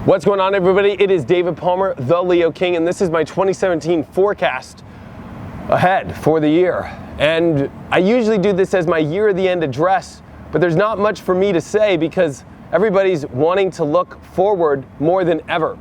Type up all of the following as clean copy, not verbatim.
What's going on, everybody? It is David Palmer, the Leo King, and this is my 2017 forecast ahead for the year. And I usually do this as my year of the end address, but there's not much for me to say because everybody's wanting to look forward more than ever.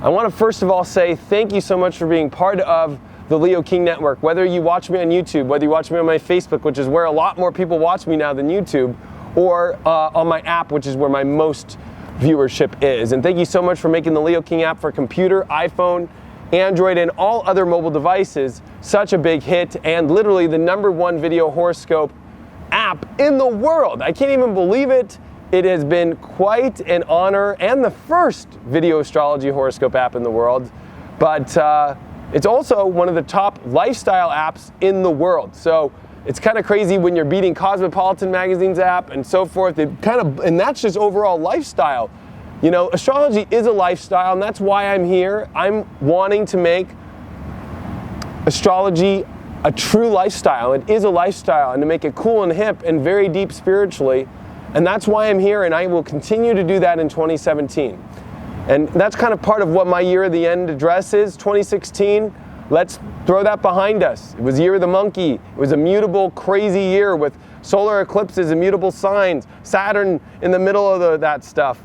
I want to first of all say thank you so much for being part of the Leo King Network. Whether you watch me on YouTube, whether you watch me on my Facebook, which is where a lot more people watch me now than YouTube, or on my app, which is where my most viewership is. And thank you so much for making the Leo King app for computer, iPhone, Android, and all other mobile devices such a big hit, and literally the #1 video horoscope app in the world. I can't even believe it. It has been quite an honor, and the first video astrology horoscope app in the world. But it's also one of the top lifestyle apps in the world. So it's kind of crazy when you're beating Cosmopolitan Magazine's app and so forth. And that's just overall lifestyle. You know, astrology is a lifestyle, and that's why I'm here. I'm wanting to make astrology a true lifestyle. It is a lifestyle, and to make it cool and hip and very deep spiritually. And that's why I'm here, and I will continue to do that in 2017. And that's kind of part of what my year of the end address is. 2016, let's throw that behind us. It was year of the monkey. It was a mutable, crazy year with solar eclipses, immutable signs, Saturn in the middle of that stuff.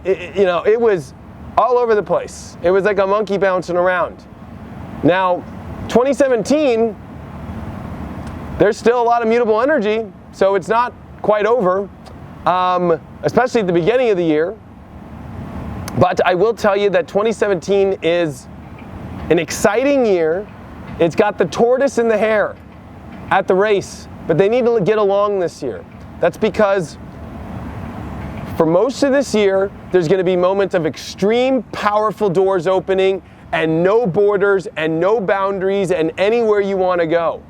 It was all over the place. It was like a monkey bouncing around. Now, 2017, there's still a lot of mutable energy, so it's not quite over, especially at the beginning of the year. But I will tell you that 2017 is an exciting year. It's got the tortoise and the hare at the race, but they need to get along this year. That's because for most of this year, there's going to be moments of extreme, powerful doors opening and no borders and no boundaries and anywhere you want to go.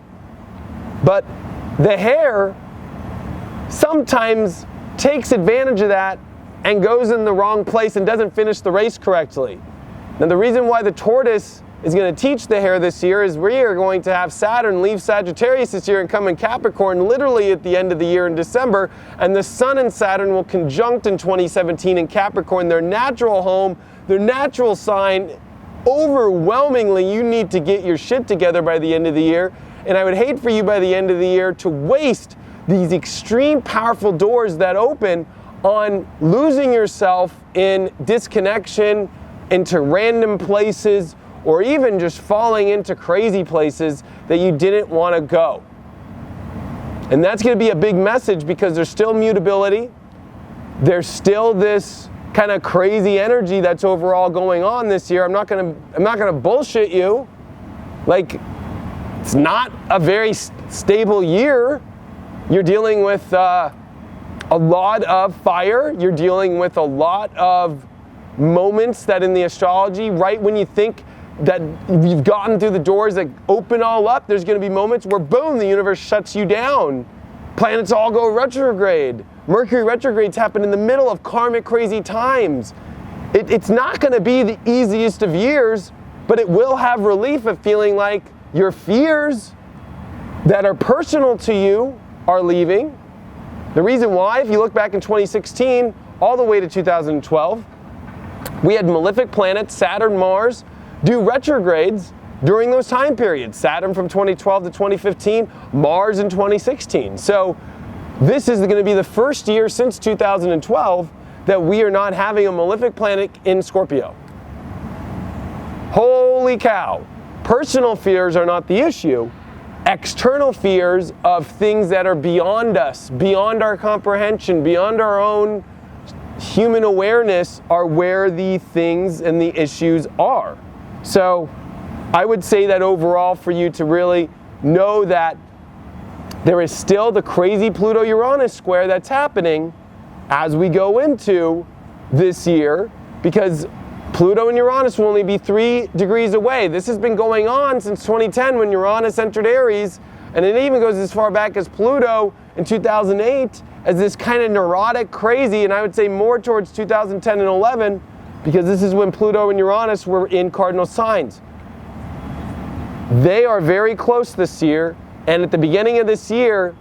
But the hare sometimes takes advantage of that and goes in the wrong place and doesn't finish the race correctly. Now, the reason why the tortoise is going to teach the hare this year is we are going to have Saturn leave Sagittarius this year and come in Capricorn literally at the end of the year in December, and the Sun and Saturn will conjunct in 2017 in Capricorn, their natural home, their natural sign. Overwhelmingly, you need to get your shit together by the end of the year, and I would hate for you by the end of the year to waste these extreme powerful doors that open on losing yourself in disconnection, into random places, or even just falling into crazy places that you didn't want to go. And that's going to be a big message because there's still mutability. There's still this kind of crazy energy that's overall going on this year. I'm not going to bullshit you. Like, it's not a very stable year. You're dealing with a lot of fire. You're dealing with a lot of moments that in the astrology, right when you think that you've gotten through the doors that open all up, there's going to be moments where, boom, the universe shuts you down. Planets all go retrograde. Mercury retrogrades happen in the middle of karmic crazy times. It's not going to be the easiest of years, but it will have relief of feeling like your fears that are personal to you are leaving. The reason why, if you look back in 2016 all the way to 2012, we had malefic planets, Saturn, Mars, do retrogrades during those time periods. Saturn from 2012 to 2015, Mars in 2016. So this is going to be the first year since 2012 that we are not having a malefic planet in Scorpio. Holy cow. Personal fears are not the issue. External fears of things that are beyond us, beyond our comprehension, beyond our own human awareness are where the things and the issues are. So I would say that overall, for you to really know that there is still the crazy Pluto-Uranus square that's happening as we go into this year, because Pluto and Uranus will only be 3 degrees away. This has been going on since 2010 when Uranus entered Aries, and it even goes as far back as Pluto in 2008 as this kind of neurotic crazy, and I would say more towards 2010 and 11, because this is when Pluto and Uranus were in cardinal signs. They are very close this year, and at the beginning of this year,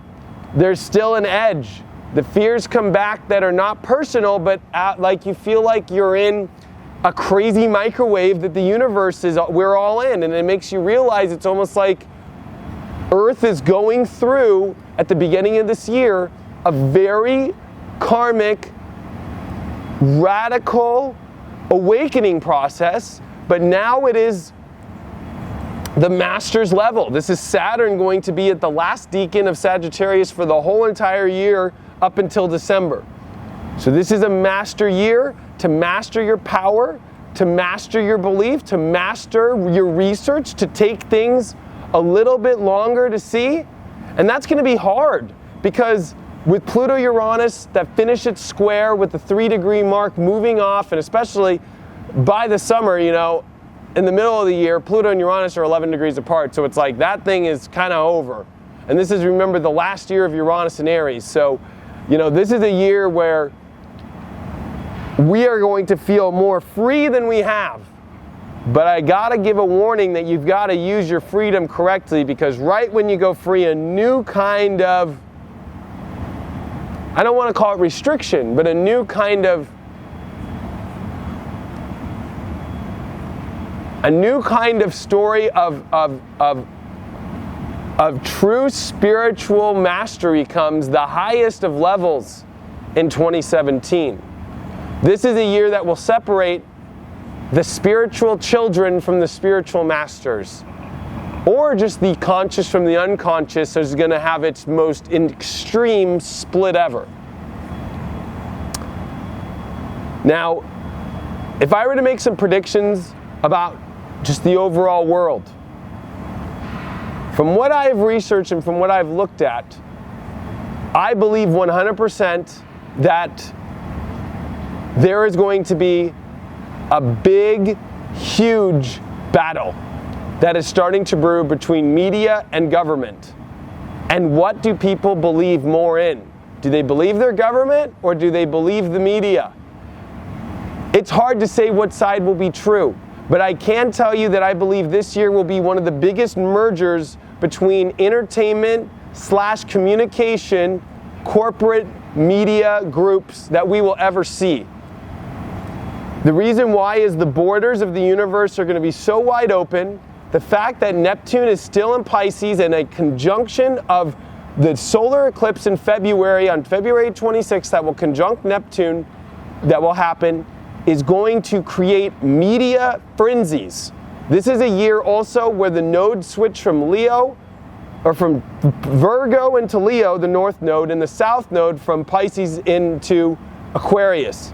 there's still an edge. The fears come back that are not personal, but like you feel like you're in a crazy microwave that the universe is, we're all in. And it makes you realize it's almost like Earth is going through, at the beginning of this year, a very karmic, radical awakening process, but now it is the master's level. This is Saturn going to be at the last decan of Sagittarius for the whole entire year up until December. So this is a master year to master your power, to master your belief, to master your research, to take things a little bit longer to see. And that's going to be hard because with Pluto-Uranus that finish its square with the 3-degree mark moving off, and especially by the summer, you know, in the middle of the year, Pluto and Uranus are 11 degrees apart, so it's like that thing is kind of over. And this is, remember, the last year of Uranus and Aries. So, you know, this is a year where we are going to feel more free than we have. But I gotta give a warning that you've got to use your freedom correctly, because right when you go free, a new kind of, I don't want to call it restriction, but a new kind of story of true spiritual mastery comes, the highest of levels, in 2017. This is a year that will separate the spiritual children from the spiritual masters, or just the conscious from the unconscious is going to have its most extreme split ever. Now, if I were to make some predictions about just the overall world, from what I have researched and from what I've looked at, I believe 100% that there is going to be a big, huge battle that is starting to brew between media and government. And what do people believe more in? Do they believe their government or do they believe the media? It's hard to say what side will be true, but I can tell you that I believe this year will be one of the biggest mergers between entertainment / communication, corporate media groups that we will ever see. The reason why is the borders of the universe are going to be so wide open. The fact that Neptune is still in Pisces, and a conjunction of the solar eclipse in February, on February 26th, that will conjunct Neptune, that will happen, is going to create media frenzies. This is a year also where the nodes switch from Leo, or from Virgo into Leo, the north node, and the south node from Pisces into Aquarius.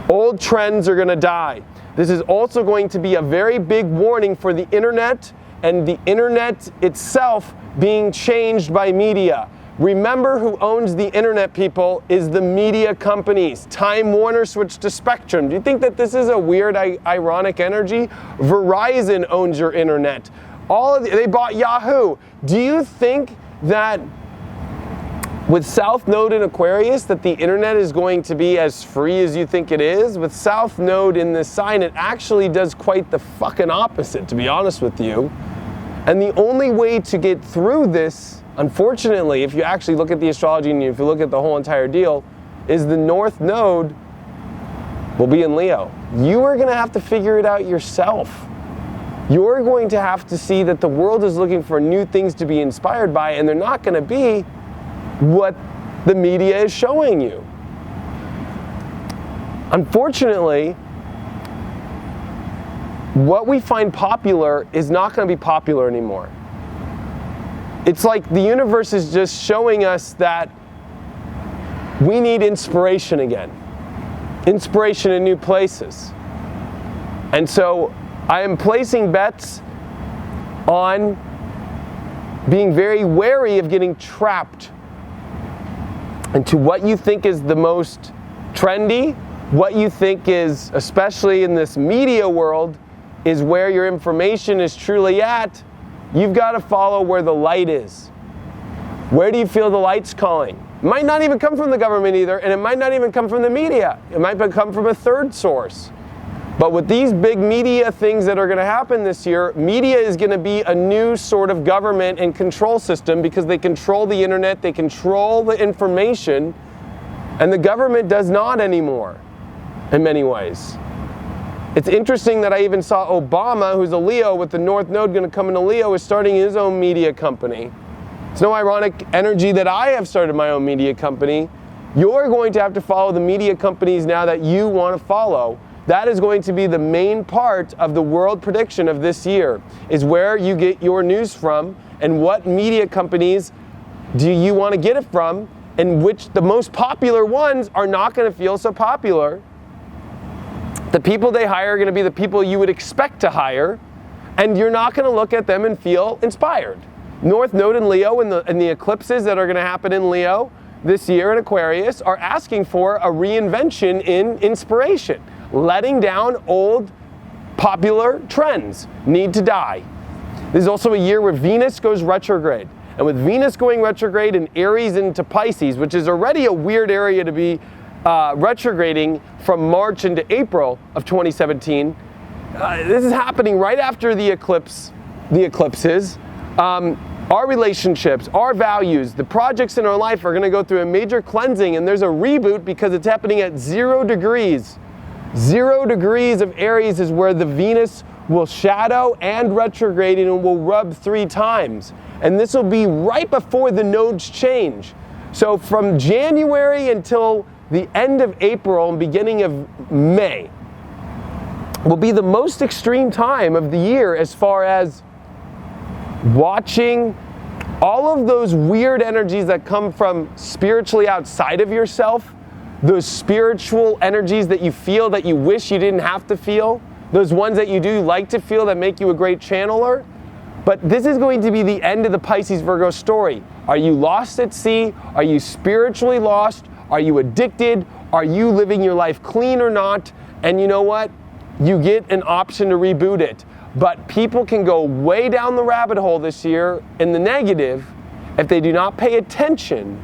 Old trends are going to die. This is also going to be a very big warning for the internet, and the internet itself being changed by media. Remember, who owns the internet, people, is the media companies. Time Warner switched to Spectrum. Do you think that this is a weird, ironic energy? Verizon owns your internet. They bought Yahoo. Do you think that with South Node in Aquarius that the internet is going to be as free as you think it is? With South Node in this sign, it actually does quite the fucking opposite, to be honest with you. And the only way to get through this, unfortunately, if you actually look at the astrology and if you look at the whole entire deal, is the North Node will be in Leo. You are going to have to figure it out yourself. You're going to have to see that the world is looking for new things to be inspired by, and they're not going to be what the media is showing you. Unfortunately, what we find popular is not going to be popular anymore. It's like the universe is just showing us that we need inspiration again. Inspiration in new places. And so I am placing bets on being very wary of getting trapped into what you think is the most trendy, what you think is, especially in this media world, is where your information is truly at. You've got to follow where the light is. Where do you feel the light's calling? It might not even come from the government either, and it might not even come from the media. It might come from a third source. But with these big media things that are going to happen this year, media is going to be a new sort of government and control system, because they control the internet, they control the information, and the government does not anymore in many ways. It's interesting that I even saw Obama, who's a Leo with the North Node going to come into Leo, is starting his own media company. It's no ironic energy that I have started my own media company. You're going to have to follow the media companies now that you want to follow. That is going to be the main part of the world prediction of this year, is where you get your news from and what media companies do you want to get it from, and which the most popular ones are not going to feel so popular. The people they hire are going to be the people you would expect to hire, and you're not going to look at them and feel inspired. North Node in Leo and the eclipses that are going to happen in Leo this year in Aquarius are asking for a reinvention in inspiration. Letting down old popular trends need to die. This is also a year where Venus goes retrograde. And with Venus going retrograde in Aries into Pisces, which is already a weird area to be retrograding from March into April of 2017, this is happening right after the eclipses. Our relationships, our values, the projects in our life are going to go through a major cleansing, and there's a reboot because it's happening at 0 degrees. 0 degrees of Aries is where the Venus will shadow and retrograde and will rub 3 times. And this will be right before the nodes change. So from January until the end of April and beginning of May will be the most extreme time of the year as far as watching all of those weird energies that come from spiritually outside of yourself. Those spiritual energies that you feel that you wish you didn't have to feel. Those ones that you do like to feel that make you a great channeler. But this is going to be the end of the Pisces Virgo story. Are you lost at sea? Are you spiritually lost? Are you addicted? Are you living your life clean or not? And you know what? You get an option to reboot it. But people can go way down the rabbit hole this year in the negative if they do not pay attention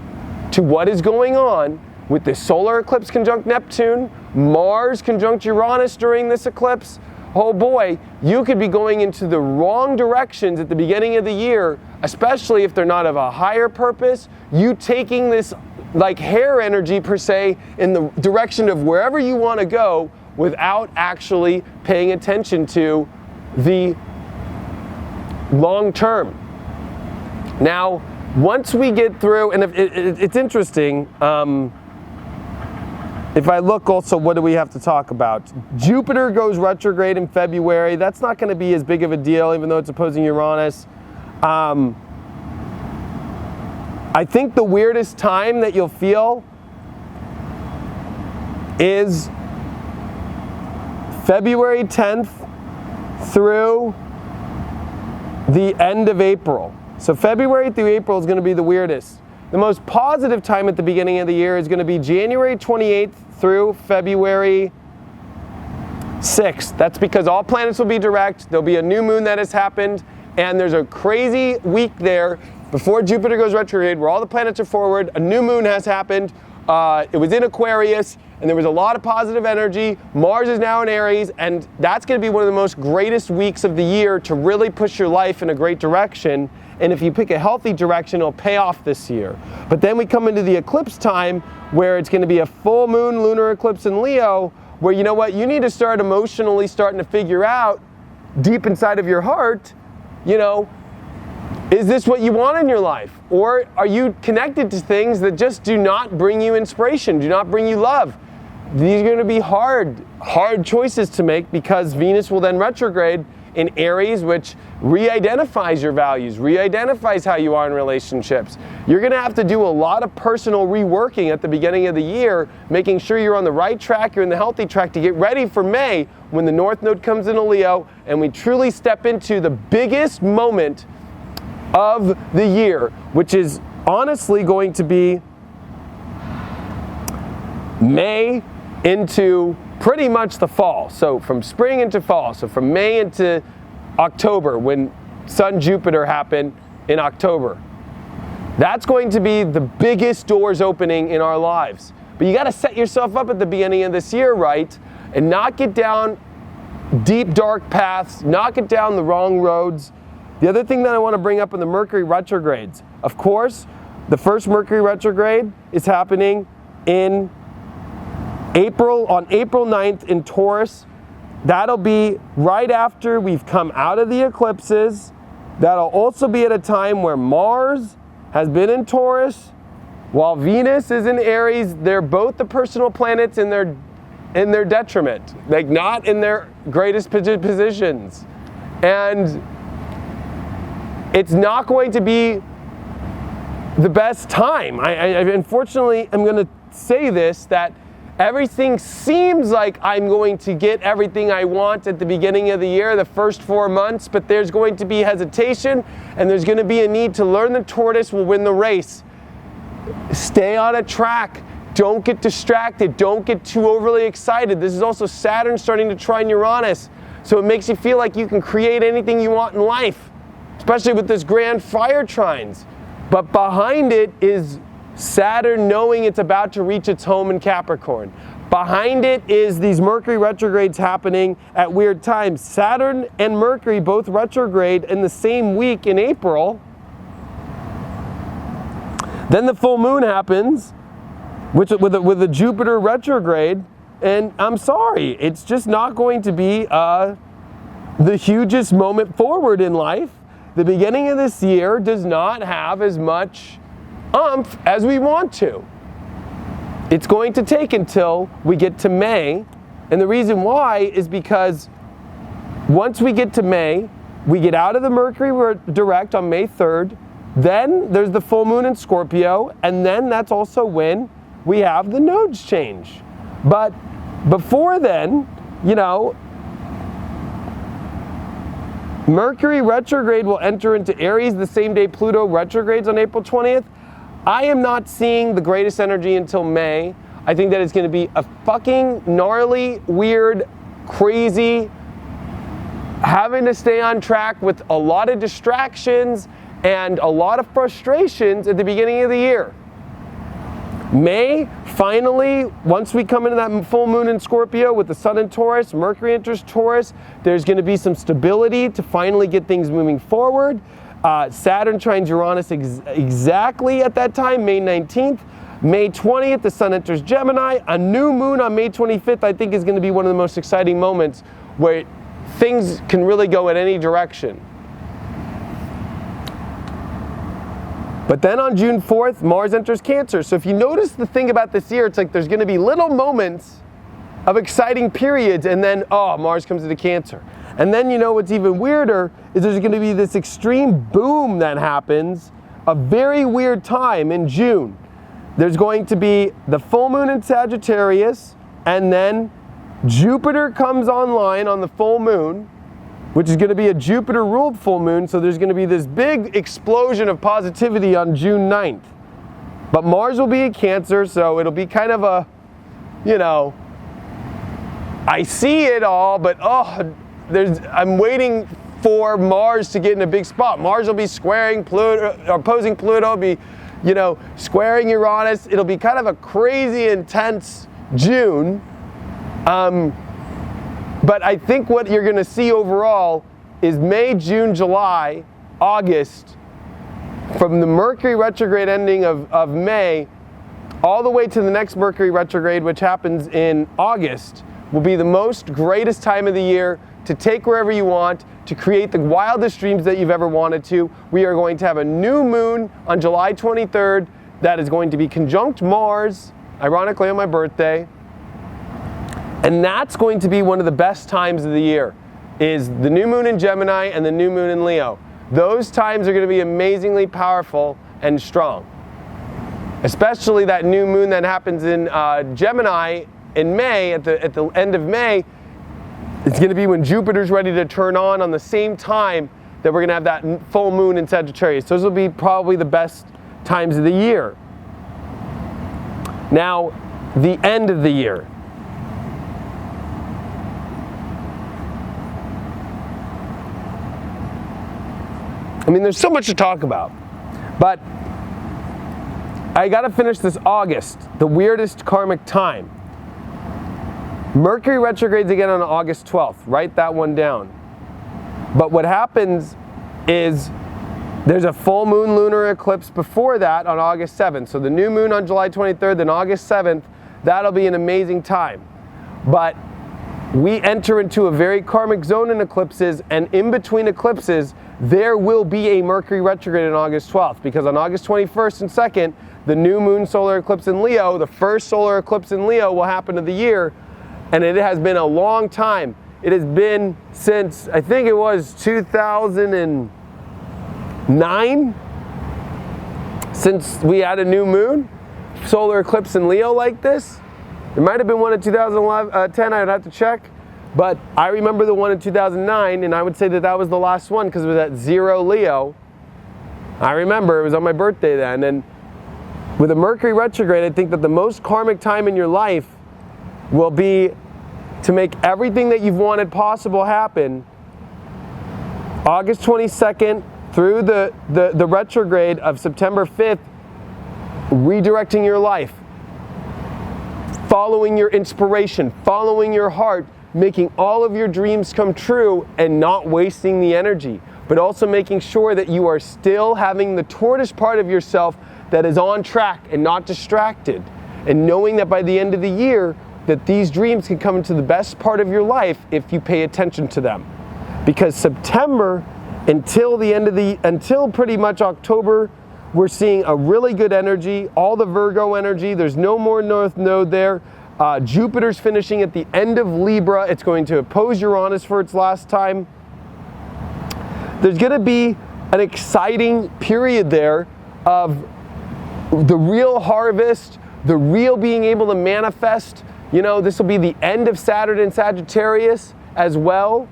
to what is going on with the solar eclipse conjunct Neptune, Mars conjunct Uranus during this eclipse. Oh boy, you could be going into the wrong directions at the beginning of the year, especially if they're not of a higher purpose. You taking this like hair energy per se in the direction of wherever you want to go without actually paying attention to the long term. Now, once we get through, and it's interesting, if I look also, what do we have to talk about? Jupiter goes retrograde in February. That's not going to be as big of a deal, even though it's opposing Uranus. I think the weirdest time that you'll feel is February 10th through the end of April. So February through April is going to be the weirdest. The most positive time at the beginning of the year is going to be January 28th through February 6th. That's because all planets will be direct. There'll be a new moon that has happened, and there's a crazy week there before Jupiter goes retrograde where all the planets are forward. A new moon has happened. It was in Aquarius, and there was a lot of positive energy. Mars is now in Aries, and that's going to be one of the most greatest weeks of the year to really push your life in a great direction. And if you pick a healthy direction, it'll pay off this year. But then we come into the eclipse time where it's going to be a full moon lunar eclipse in Leo, where you know what, you need to start emotionally starting to figure out deep inside of your heart, you know, is this what you want in your life? Or are you connected to things that just do not bring you inspiration, do not bring you love? These are going to be hard choices to make, because Venus will then retrograde in Aries, which re-identifies your values, re-identifies how you are in relationships. You're going to have to do a lot of personal reworking at the beginning of the year, making sure you're on the right track, you're in the healthy track to get ready for May when the North Node comes into Leo and we truly step into the biggest moment of the year, which is honestly going to be May into pretty much the fall. So from spring into fall, so from May into October, when Sun Jupiter happened in October. That's going to be the biggest doors opening in our lives. But you got to set yourself up at the beginning of this year right, and not get down deep dark paths, not get down the wrong roads. The other thing that I want to bring up in the Mercury retrogrades, of course, the first Mercury retrograde is happening in April, on April 9th in Taurus, that'll be right after we've come out of the eclipses. That'll also be at a time where Mars has been in Taurus, while Venus is in Aries. They're both the personal planets in their detriment, like not in their greatest positions. And it's not going to be the best time. I unfortunately am going to say this, that everything seems like I'm going to get everything I want at the beginning of the year, the first 4 months, but there's going to be hesitation, and there's going to be a need to learn the tortoise will win the race. Stay on a track. Don't get distracted. Don't get too overly excited. This is also Saturn starting to trine Uranus, so it makes you feel like you can create anything you want in life, especially with this grand fire trines. But behind it is Saturn knowing it's about to reach its home in Capricorn. Behind it is these Mercury retrogrades happening at weird times. Saturn and Mercury both retrograde in the same week in April. Then the full moon happens with a Jupiter retrograde, and I'm sorry, it's just not going to be the hugest moment forward in life. The beginning of this year does not have as much oomph as we want to. It's going to take until we get to May, and the reason why is because once we get to May, we get out of the Mercury direct on May 3rd, then there's the full moon in Scorpio, and then that's also when we have the nodes change. But before then, you know, Mercury retrograde will enter into Aries the same day Pluto retrogrades on April 20th. I am not seeing the greatest energy until May. I think that it's going to be a fucking gnarly, weird, crazy, having to stay on track with a lot of distractions and a lot of frustrations at the beginning of the year. May, finally, once we come into that full moon in Scorpio with the Sun in Taurus, Mercury enters Taurus, there's going to be some stability to finally get things moving forward. Saturn trines Uranus exactly at that time, May 19th. May 20th, the Sun enters Gemini. A new moon on May 25th, I think, is going to be one of the most exciting moments where things can really go in any direction. But then on June 4th, Mars enters Cancer. So if you notice the thing about this year, it's like there's going to be little moments of exciting periods, and then, oh, Mars comes into Cancer. And then, you know, what's even weirder is there's going to be this extreme boom that happens, a very weird time in June. There's going to be the full moon in Sagittarius, and then Jupiter comes online on the full moon, which is going to be a Jupiter-ruled full moon, so there's going to be this big explosion of positivity on June 9th. But Mars will be in Cancer, so it'll be kind of a, you know, I see it all, but I'm waiting for Mars to get in a big spot. Mars will be squaring Pluto, opposing Pluto, be, you know, squaring Uranus. It'll be kind of a crazy, intense June. But I think what you're going to see overall is May, June, July, August, from the Mercury retrograde ending of May, all the way to the next Mercury retrograde, which happens in August, will be the most greatest time of the year to take wherever you want, to create the wildest dreams that you've ever wanted to. We are going to have a new moon on July 23rd that is going to be conjunct Mars, ironically on my birthday. And that's going to be one of the best times of the year, is the new moon in Gemini and the new moon in Leo. Those times are going to be amazingly powerful and strong. Especially that new moon that happens in Gemini in May, at the end of May. It's going to be when Jupiter's ready to turn on the same time that we're going to have that full moon in Sagittarius. Those will be probably the best times of the year. Now, the end of the year. I mean, there's so much to talk about, but I got to finish this August, the weirdest karmic time. Mercury retrogrades again on August 12th. Write that one down. But what happens is there's a full moon lunar eclipse before that on August 7th. So the new moon on July 23rd, then August 7th, that'll be an amazing time. But we enter into a very karmic zone in eclipses, and in between eclipses, there will be a Mercury retrograde on August 12th, because on August 21st and 2nd, the new moon solar eclipse in Leo, the first solar eclipse in Leo, will happen of the year, and it has been a long time. It has been since, I think it was 2009, since we had a new moon solar eclipse in Leo like this. There might have been one in 2010, I'd have to check. But I remember the one in 2009, and I would say that that was the last one because it was at 0 Leo. I remember, it was on my birthday then. And with a Mercury retrograde, I think that the most karmic time in your life will be to make everything that you've wanted possible happen. August 22nd through the retrograde of September 5th, redirecting your life, following your inspiration, following your heart, making all of your dreams come true and not wasting the energy, but also making sure that you are still having the tortoise part of yourself that is on track and not distracted, and knowing that by the end of the year that these dreams can come into the best part of your life if you pay attention to them. Because September until pretty much October, we're seeing a really good energy, all the Virgo energy. There's no more North Node there. Jupiter's finishing at the end of Libra. It's going to oppose Uranus for its last time. There's going to be an exciting period there of the real harvest, the real being able to manifest. You know, this will be the end of Saturn in Sagittarius as well.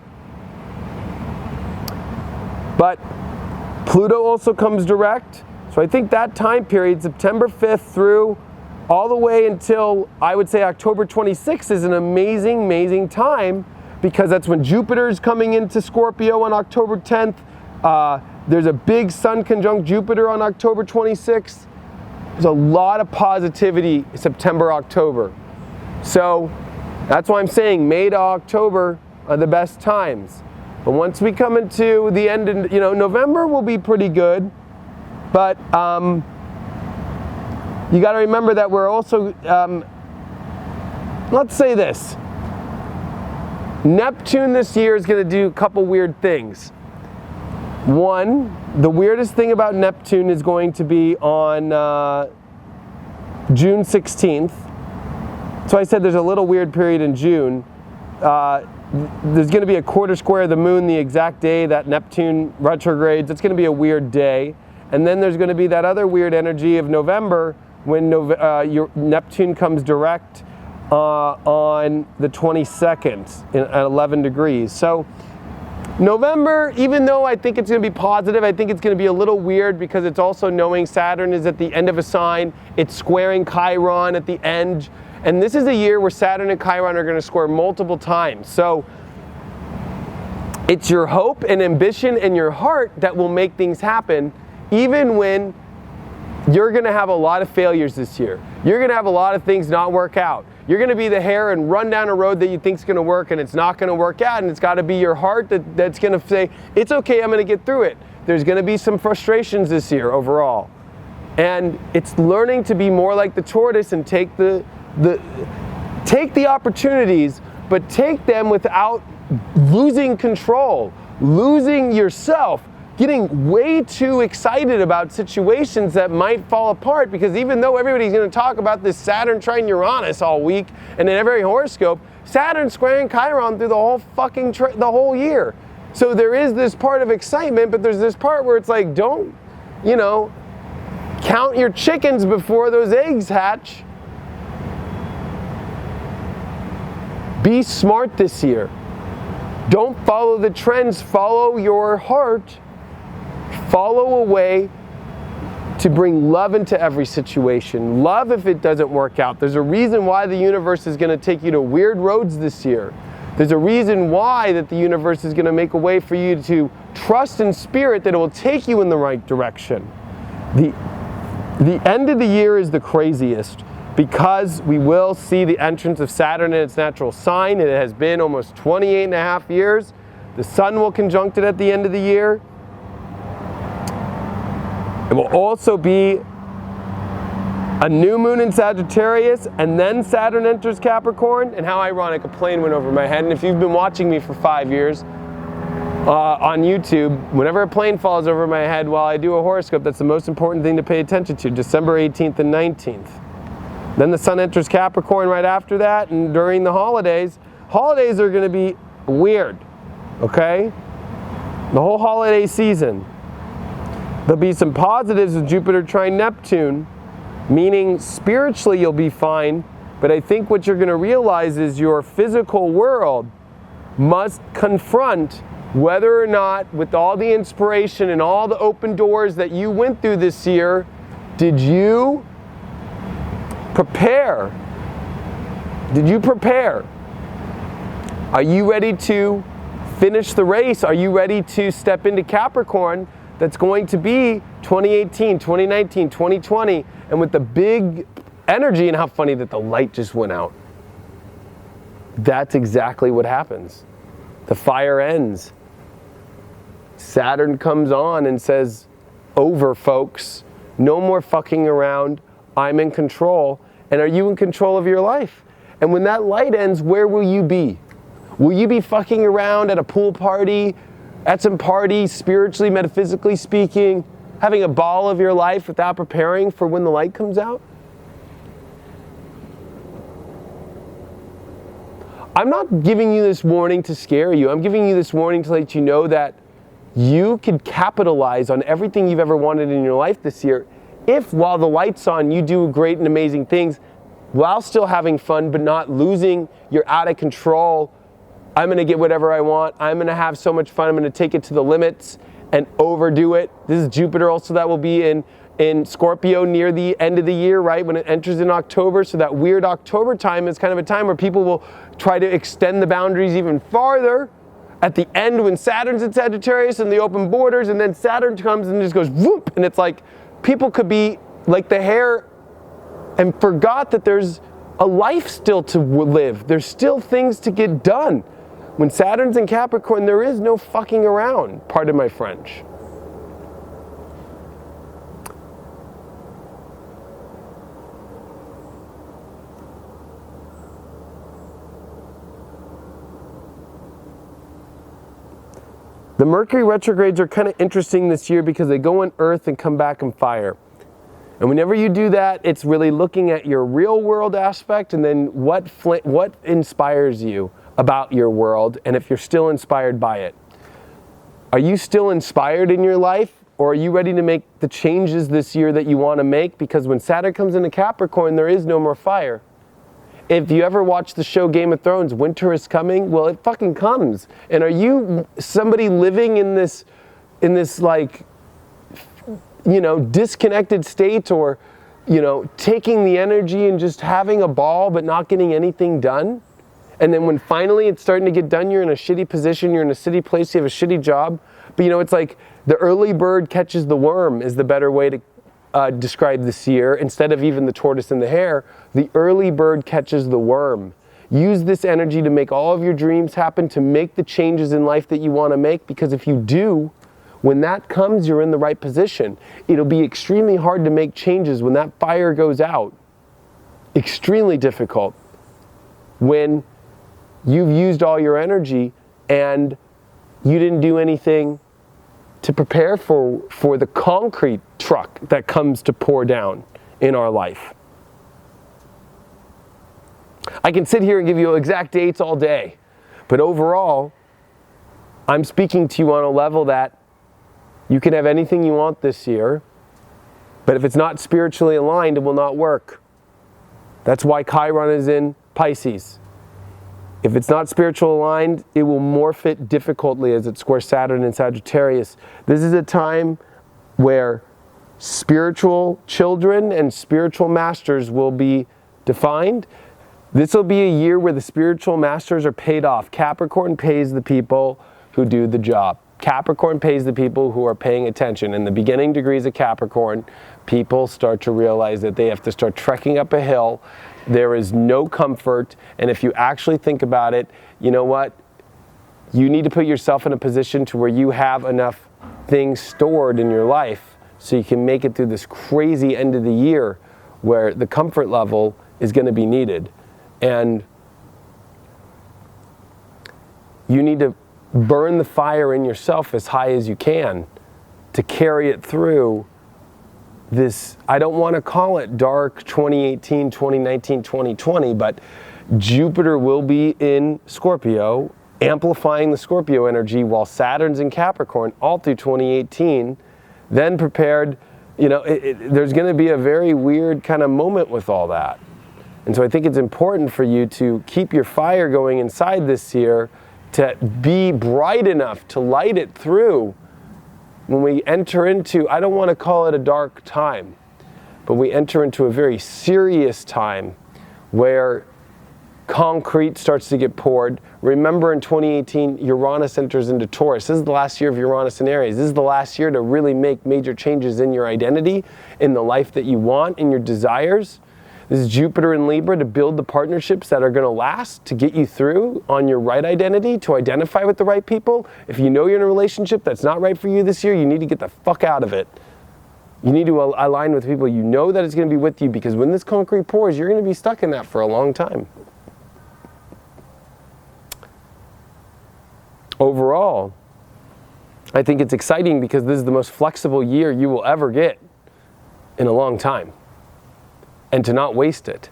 But Pluto also comes direct. So I think that time period, September 5th through all the way until, I would say, October 26th is an amazing, amazing time, because that's when Jupiter's coming into Scorpio on October 10th. There's a big Sun conjunct Jupiter on October 26th. There's a lot of positivity September, October. So that's why I'm saying May to October are the best times. But once we come into the end, November will be pretty good. But you got to remember that we're also, let's say this. Neptune this year is going to do a couple weird things. One, the weirdest thing about Neptune is going to be on June 16th. So I said there's a little weird period in June. There's going to be a quarter square of the moon the exact day that Neptune retrogrades. It's going to be a weird day. And then there's going to be that other weird energy of November when your Neptune comes direct on the 22nd at 11 degrees. So November, even though I think it's going to be positive, I think it's going to be a little weird because it's also knowing Saturn is at the end of a sign. It's squaring Chiron at the end. And this is a year where Saturn and Chiron are going to square multiple times. So it's your hope and ambition and your heart that will make things happen, even when you're going to have a lot of failures this year. You're going to have a lot of things not work out. You're going to be the hare and run down a road that you think is going to work, and it's not going to work out, and it's got to be your heart that's going to say, it's okay, I'm going to get through it. There's going to be some frustrations this year overall. And it's learning to be more like the tortoise and take the opportunities, but take them without losing control, losing yourself, getting way too excited about situations that might fall apart, because even though everybody's going to talk about this Saturn trine Uranus all week and in every horoscope, Saturn's squaring Chiron through the whole fucking the whole year. So there is this part of excitement, but there's this part where it's like, don't, count your chickens before those eggs hatch. Be smart this year. Don't follow the trends, follow your heart. Follow a way to bring love into every situation. Love if it doesn't work out. There's a reason why the universe is going to take you to weird roads this year. There's a reason why that the universe is going to make a way for you to trust in spirit that it will take you in the right direction. The end of the year is the craziest because we will see the entrance of Saturn in its natural sign. It has been almost 28 and a half years. The sun will conjunct it at the end of the year. It will also be a new moon in Sagittarius, and then Saturn enters Capricorn. And how ironic, a plane went over my head. And if you've been watching me for 5 years on YouTube, whenever a plane falls over my head while I do a horoscope, that's the most important thing to pay attention to, December 18th and 19th. Then the sun enters Capricorn right after that, and during the holidays are going to be weird, okay? The whole holiday season. There'll be some positives with Jupiter trine Neptune, meaning spiritually you'll be fine, but I think what you're going to realize is your physical world must confront whether or not, with all the inspiration and all the open doors that you went through this year, did you prepare? Did you prepare? Are you ready to finish the race? Are you ready to step into Capricorn that's going to be 2018, 2019, 2020, and with the big energy? And how funny that the light just went out. That's exactly what happens. The fire ends. Saturn comes on and says, over, folks. No more fucking around. I'm in control. And are you in control of your life? And when that light ends, where will you be? Will you be fucking around at a pool party, at some party, spiritually, metaphysically speaking, having a ball of your life without preparing for when the light comes out? I'm not giving you this warning to scare you. I'm giving you this warning to let you know that you could capitalize on everything you've ever wanted in your life this year if, while the light's on, you do great and amazing things while still having fun but not losing your out of control. I'm going to get whatever I want. I'm going to have so much fun. I'm going to take it to the limits and overdo it. This is Jupiter also that will be in Scorpio near the end of the year, right? When it enters in October. So that weird October time is kind of a time where people will try to extend the boundaries even farther. At the end, when Saturn's in Sagittarius and the open borders, and then Saturn comes and just goes whoop, and it's like people could be like the hare and forgot that there's a life still to live. There's still things to get done. When Saturn's in Capricorn, there is no fucking around, pardon my French. The Mercury retrogrades are kind of interesting this year because they go on Earth and come back in fire. And whenever you do that, it's really looking at your real world aspect and then what inspires you about your world, and if you're still inspired by it. Are you still inspired in your life, or are you ready to make the changes this year that you want to make? Because when Saturn comes into Capricorn, there is no more fire. If you ever watch the show Game of Thrones, winter is coming. Well, it fucking comes. And are you somebody living in this like, you know, disconnected state, or, you know, taking the energy and just having a ball but not getting anything done? And then when finally it's starting to get done, you're in a shitty position, you're in a shitty place, you have a shitty job. But you know, it's like the early bird catches the worm is the better way to describe this year. Instead of even the tortoise and the hare, the early bird catches the worm. Use this energy to make all of your dreams happen, to make the changes in life that you want to make, because if you do, when that comes, you're in the right position. It'll be extremely hard to make changes when that fire goes out. Extremely difficult. When you've used all your energy and you didn't do anything to prepare for the concrete truck that comes to pour down in our life. I can sit here and give you exact dates all day, but overall, I'm speaking to you on a level that you can have anything you want this year, but if it's not spiritually aligned, it will not work. That's why Chiron is in Pisces. If it's not spiritual aligned, it will morph it difficultly as it squares Saturn and Sagittarius. This is a time where spiritual children and spiritual masters will be defined. This will be a year where the spiritual masters are paid off. Capricorn pays the people who do the job. Capricorn pays the people who are paying attention. In the beginning degrees of Capricorn, people start to realize that they have to start trekking up a hill. There is no comfort, and if you actually think about it, you know what? You need to put yourself in a position to where you have enough things stored in your life so you can make it through this crazy end of the year where the comfort level is going to be needed. And you need to burn the fire in yourself as high as you can to carry it through this, I don't want to call it dark 2018, 2019, 2020, but Jupiter will be in Scorpio, amplifying the Scorpio energy while Saturn's in Capricorn all through 2018. Then prepared, there's going to be a very weird kind of moment with all that. And so I think it's important for you to keep your fire going inside this year, to be bright enough to light it through when we enter into, I don't want to call it a dark time, but we enter into a very serious time where concrete starts to get poured. Remember, in 2018, Uranus enters into Taurus. This is the last year of Uranus and Aries. This is the last year to really make major changes in your identity, in the life that you want, in your desires. This is Jupiter in Libra to build the partnerships that are going to last, to get you through on your right identity, to identify with the right people. If you know you're in a relationship that's not right for you this year, you need to get the fuck out of it. You need to align with people you know that is going to be with you, because when this concrete pours, you're going to be stuck in that for a long time. Overall, I think it's exciting because this is the most flexible year you will ever get in a long time. And to not waste it.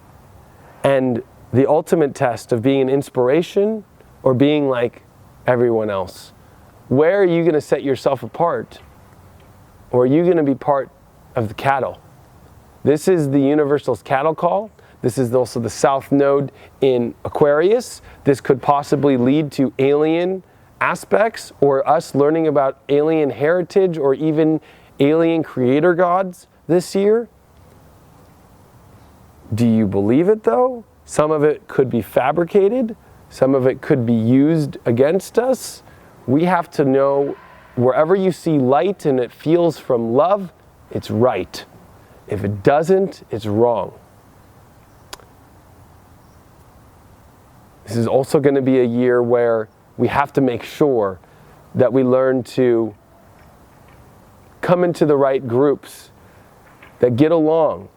And the ultimate test of being an inspiration or being like everyone else. Where are you going to set yourself apart? Or are you going to be part of the cattle? This is the universal's cattle call. This is also the south node in Aquarius. This could possibly lead to alien aspects, or us learning about alien heritage, or even alien creator gods this year. Do you believe it though? Some of it could be fabricated. Some of it could be used against us. We have to know, wherever you see light and it feels from love, it's right. If it doesn't, it's wrong. This is also going to be a year where we have to make sure that we learn to come into the right groups that get along.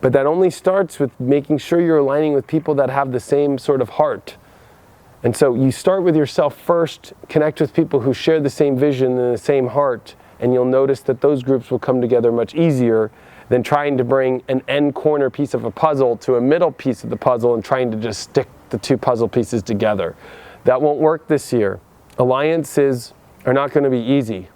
But that only starts with making sure you're aligning with people that have the same sort of heart. And so you start with yourself first, connect with people who share the same vision and the same heart, and you'll notice that those groups will come together much easier than trying to bring an end corner piece of a puzzle to a middle piece of the puzzle and trying to just stick the two puzzle pieces together. That won't work this year. Alliances are not going to be easy.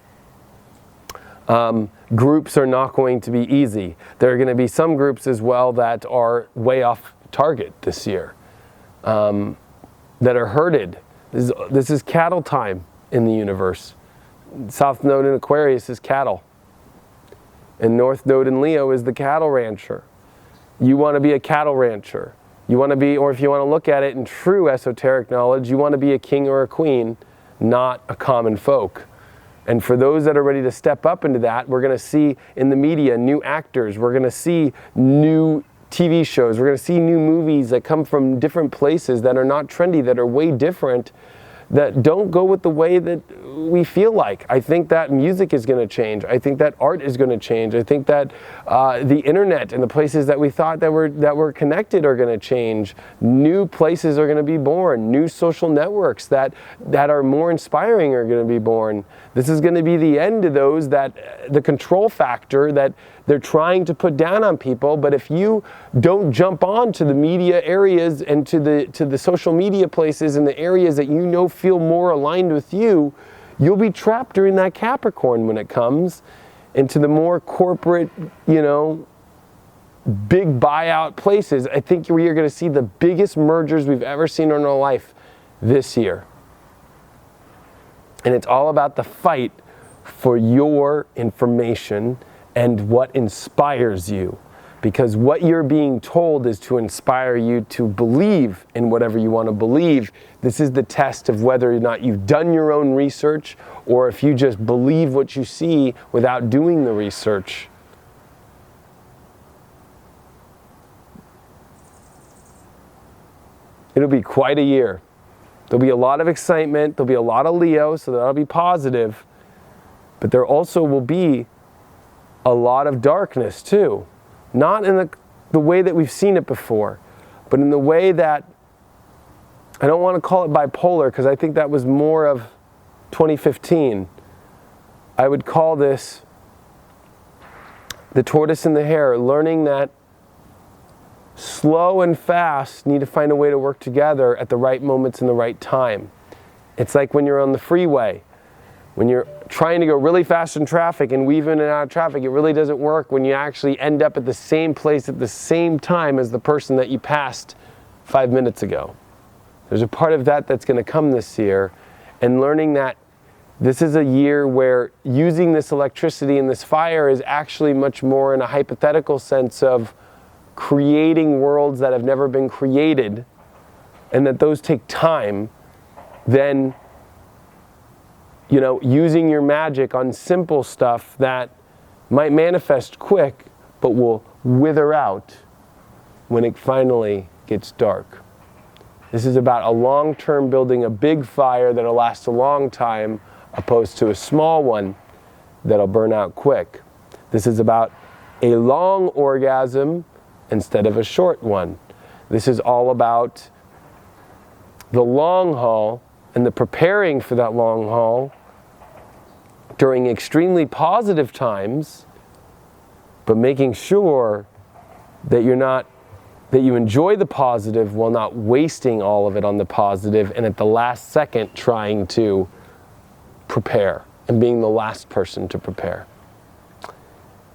Groups are not going to be easy. There are going to be some groups as well that are way off target this year, that are herded. This is cattle time in the universe. South node in Aquarius is cattle. And North node in Leo is the cattle rancher. You want to be a cattle rancher. You want to be, or if you want to look at it in true esoteric knowledge, you want to be a king or a queen, not a common folk. And for those that are ready to step up into that, we're going to see in the media new actors. We're going to see new TV shows. We're going to see new movies that come from different places that are not trendy, that are way different, that don't go with the way that we feel like. I think that music is going to change. I think that art is going to change. I think that the internet and the places that we thought that were connected are going to change. New places are going to be born. New social networks that are more inspiring are going to be born. This is going to be the end of those, that the control factor that they're trying to put down on people. But if you don't jump on to the media areas and to the social media places and the areas that you know feel more aligned with you, you'll be trapped during that Capricorn when it comes into the more corporate, big buyout places. I think you're going to see the biggest mergers we've ever seen in our life this year. And it's all about the fight for your information and what inspires you. Because what you're being told is to inspire you to believe in whatever you want to believe. This is the test of whether or not you've done your own research, or if you just believe what you see without doing the research. It'll be quite a year. There'll be a lot of excitement. There'll be a lot of Leo, so that'll be positive. But there also will be a lot of darkness too. Not in the the way that we've seen it before, but in the way that, I don't want to call it bipolar because I think that was more of 2015. I would call this the tortoise and the hare, learning that slow and fast need to find a way to work together at the right moments and the right time. It's like when you're on the freeway. When you're trying to go really fast in traffic and weave in and out of traffic, it really doesn't work when you actually end up at the same place at the same time as the person that you passed 5 minutes ago. There's a part of that that's going to come this year, and learning that this is a year where using this electricity and this fire is actually much more in a hypothetical sense of creating worlds that have never been created, and that those take time, than using your magic on simple stuff that might manifest quick but will wither out when it finally gets dark. This is about a long-term building a big fire that'll last a long time, opposed to a small one that'll burn out quick. This is about a long orgasm instead of a short one. This is all about the long haul and the preparing for that long haul during extremely positive times, but making sure that you enjoy the positive while not wasting all of it on the positive, and at the last second trying to prepare and being the last person to prepare.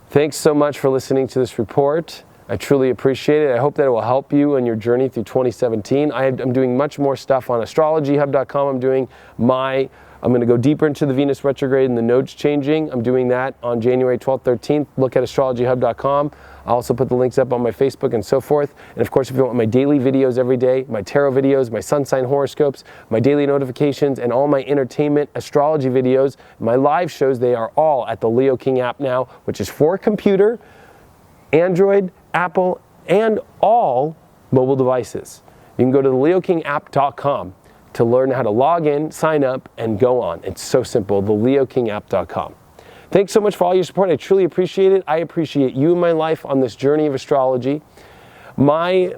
Thanks so much for listening to this report. I truly appreciate it. I hope that it will help you on your journey through 2017. I'm doing much more stuff on astrologyhub.com. I'm going to go deeper into the Venus retrograde and the nodes changing. I'm doing that on January 12th, 13th. Look at astrologyhub.com. I'll also put the links up on my Facebook and so forth. And of course, if you want my daily videos every day, my tarot videos, my sun sign horoscopes, my daily notifications, and all my entertainment astrology videos, my live shows, they are all at the Leo King app now, which is for computer, Android, Apple, and all mobile devices. You can go to the leokingapp.com to learn how to log in, sign up, and go on. It's so simple, the leokingapp.com. Thanks so much for all your support. I truly appreciate it. I appreciate you in my life on this journey of astrology. My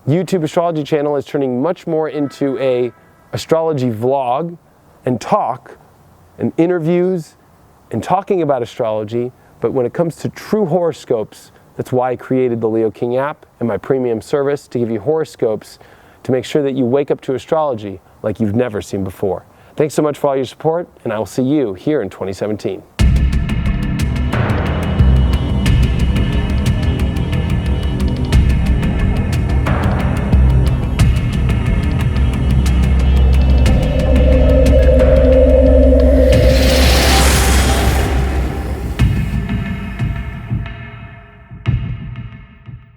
YouTube astrology channel is turning much more into a astrology vlog and talk and interviews and talking about astrology. But when it comes to true horoscopes, that's why I created the Leo King app and my premium service, to give you horoscopes to make sure that you wake up to astrology like you've never seen before. Thanks so much for all your support, and I will see you here in 2017.